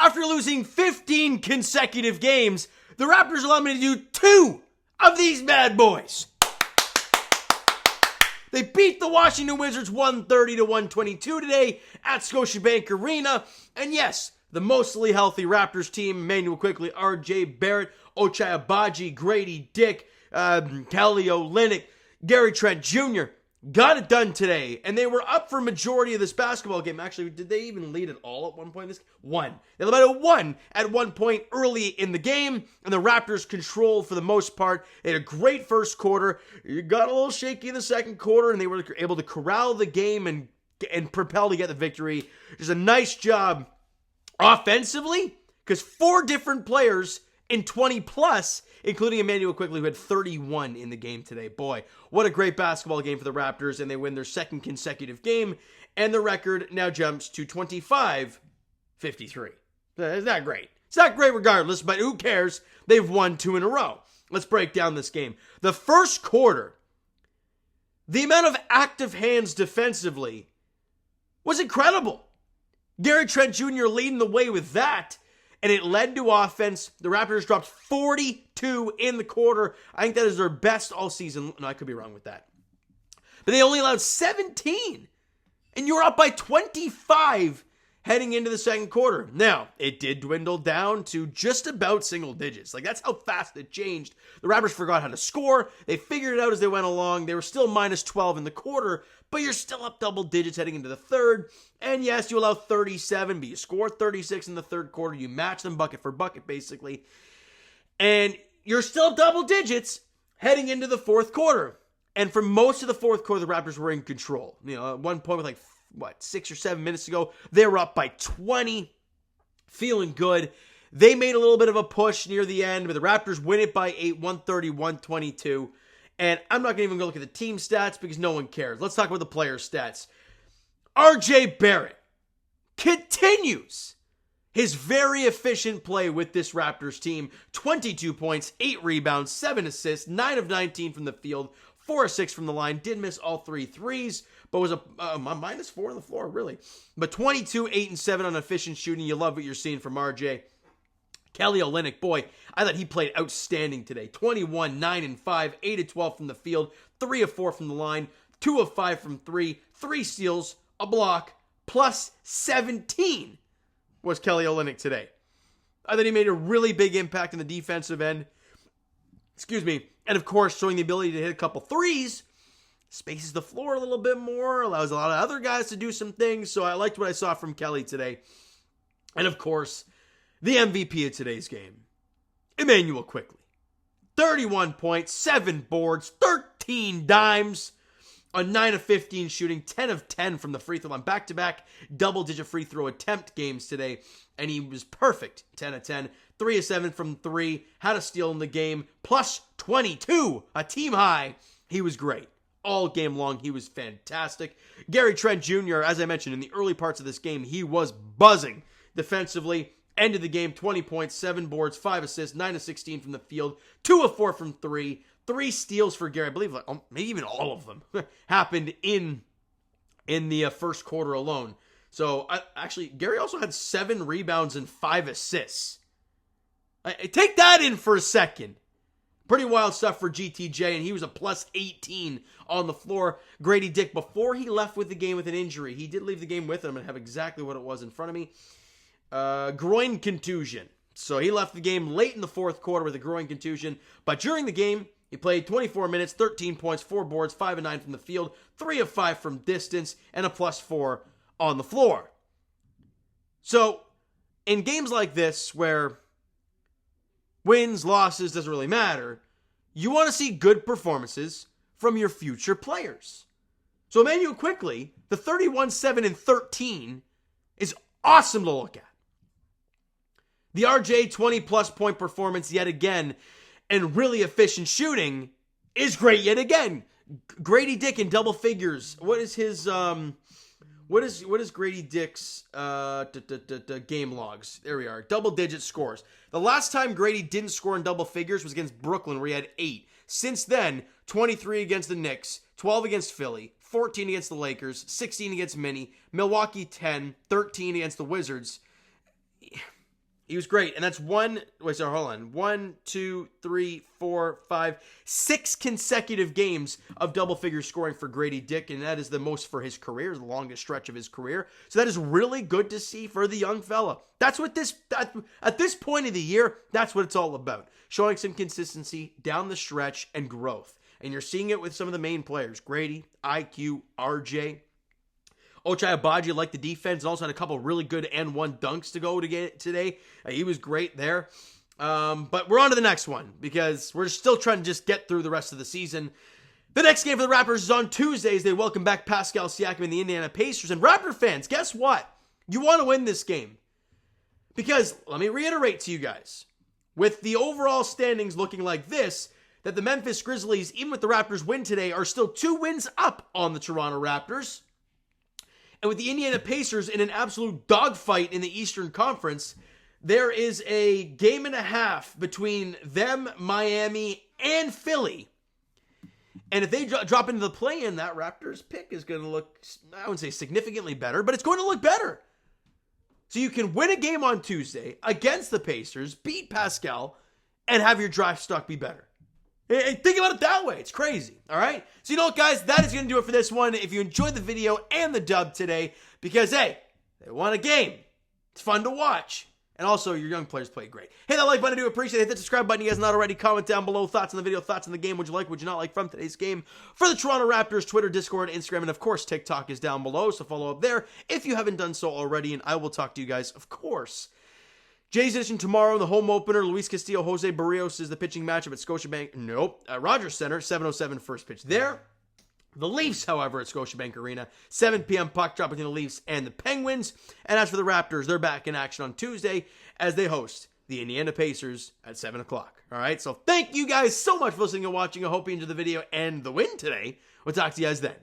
After losing 15 consecutive games, the Raptors allowed me to do 2 of these bad boys. They beat the Washington Wizards 130-122 today at Scotiabank Arena. And yes, the mostly healthy Raptors team, Immanuel Quickley, RJ Barrett, Ochai Agbaji, Grady Dick, Kelly Olynyk, Gary Trent Jr. got it done today. And they were up for majority of this basketball game. Actually, did they even lead at all at one point in this? One. They led by 1 at one point early in the game. And the Raptors controlled for the most part. They had a great first quarter. It got a little shaky in the second quarter. And they were able to corral the game and propel to get the victory. Just a nice job offensively. Because 4 different players in 20 plus, including Immanuel Quickley, who had 31 in the game today. Boy, what a great basketball game for the Raptors, and they win their second consecutive game, and the record now jumps to 25-53. It's not great. It's not great regardless, but who cares? They've won 2 in a row. Let's break down this game. The first quarter, the amount of active hands defensively was incredible. Gary Trent Jr. leading the way with that. And it led to offense. The Raptors dropped 42 in the quarter. I think that is their best all season. No, I could be wrong with that. But they only allowed 17. And you were up by 25 heading into the second quarter. Now, it did dwindle down to just about single digits. Like, that's how fast it changed. The Raptors forgot how to score. They figured it out as they went along. They were still minus 12 in the quarter, but you're still up double digits heading into the third. And yes, you allow 37, but you score 36 in the third quarter. You match them bucket for bucket, basically. And you're still double digits heading into the fourth quarter. And for most of the fourth quarter, the Raptors were in control. You know, at one point with 6 or 7 minutes to go, they were up by 20, feeling good. They made a little bit of a push near the end, but the Raptors win it by 8, 130-122. And I'm not going to even go look at the team stats because no one cares. Let's talk about the player stats. RJ Barrett continues his very efficient play with this Raptors team. 22 points, 8 rebounds, 7 assists, 9 of 19 from the field, 4 of 6 from the line. Did miss all 3 threes, but was a -4 on the floor, really. But 22, 8, and 7 on efficient shooting. You love what you're seeing from RJ. Kelly Olynyk, boy, I thought he played outstanding today. 21, 9, and 5, 8 of 12 from the field, 3 of 4 from the line, 2 of 5 from 3, 3 steals, a block, plus 17 was Kelly Olynyk today. I thought he made a really big impact in the defensive end. And of course, showing the ability to hit a couple threes, spaces the floor a little bit more, allows a lot of other guys to do some things. So I liked what I saw from Kelly today. And of course, the MVP of today's game, Immanuel Quickley. 31 points, 7 boards, 13 dimes, on 9 of 15 shooting, 10 of 10 from the free throw line. Back-to-back double-digit free throw attempt games today, and he was perfect. 10 of 10, 3 of 7 from 3, had a steal in the game, plus 22, a team high. He was great. All game long, he was fantastic. Gary Trent Jr., as I mentioned, in the early parts of this game, he was buzzing defensively. Ended the game, 20 points, 7 boards, 5 assists, 9 of 16 from the field, 2 of 4 from 3, 3 steals for Gary. I believe maybe even all of them happened in the first quarter alone. So, actually, Gary also had 7 rebounds and 5 assists. Take that in for a second. Pretty wild stuff for GTJ, and he was a plus 18 on the floor. Grady Dick, before he left with the game with an injury, he did leave the game with him and have exactly what it was in front of me. Groin contusion. So he left the game late in the fourth quarter with a groin contusion. But during the game, he played 24 minutes, 13 points, 4 boards, 5 of 9 from the field, 3 of 5 from distance, and a plus 4 on the floor. So, in games like this, where wins, losses, doesn't really matter, you want to see good performances from your future players. So Immanuel Quickley, the 31, 7, and 13 is awesome to look at. The RJ 20-plus point performance yet again, and really efficient shooting is great yet again. Grady Dick in double figures. What is his what is Grady Dick's game logs? There we are. Double-digit scores. The last time Grady didn't score in double figures was against Brooklyn, where he had 8. Since then, 23 against the Knicks, 12 against Philly, 14 against the Lakers, 16 against Milwaukee 10, 13 against the Wizards. He was great. And that's hold on. 1, 2, 3, 4, 5, 6 consecutive games of double-figure scoring for Grady Dick, and that is the most for his career, the longest stretch of his career. So that is really good to see for the young fella. That's what at this point of the year, that's what it's all about. Showing some consistency down the stretch and growth. And you're seeing it with some of the main players. Grady, IQ, RJ. Ochai Agbaji liked the defense and also had a couple really good N1 dunks to go to get today. He was great there. But we're on to the next one because we're still trying to just get through the rest of the season. The next game for the Raptors is on Tuesdays. They welcome back Pascal Siakam and the Indiana Pacers. And Raptor fans, guess what? You want to win this game. Because, let me reiterate to you guys, with the overall standings looking like this, that the Memphis Grizzlies, even with the Raptors win today, are still 2 wins up on the Toronto Raptors. And with the Indiana Pacers in an absolute dogfight in the Eastern Conference, there is a game and a half between them, Miami, and Philly. And if they drop into the play-in, that Raptors pick is going to look, I wouldn't say significantly better, but it's going to look better. So you can win a game on Tuesday against the Pacers, beat Pascal, and have your draft stock be better. Think about it that way. It's crazy. All right. So you know what, guys? That is going to do it for this one. If you enjoyed the video and the dub today, because, hey, they won a game. It's fun to watch. And also, your young players played great. Hit that like button. I do appreciate it. Hit that subscribe button. You guys not already. Comment down below. Thoughts on the video. Thoughts on the game. Would you like, would you not like from today's game? For the Toronto Raptors, Twitter, Discord, Instagram, and of course, TikTok is down below. So follow up there if you haven't done so already. And I will talk to you guys, of course, Jays Edition tomorrow, the home opener. Luis Castillo, Jose Barrios is the pitching matchup at Scotiabank. Nope. Rogers Center, 7:07 first pitch there. The Leafs, however, at Scotiabank Arena, 7 p.m. puck drop between the Leafs and the Penguins. And as for the Raptors, they're back in action on Tuesday as they host the Indiana Pacers at 7 o'clock. All right, so thank you guys so much for listening and watching. I hope you enjoyed the video and the win today. We'll talk to you guys then.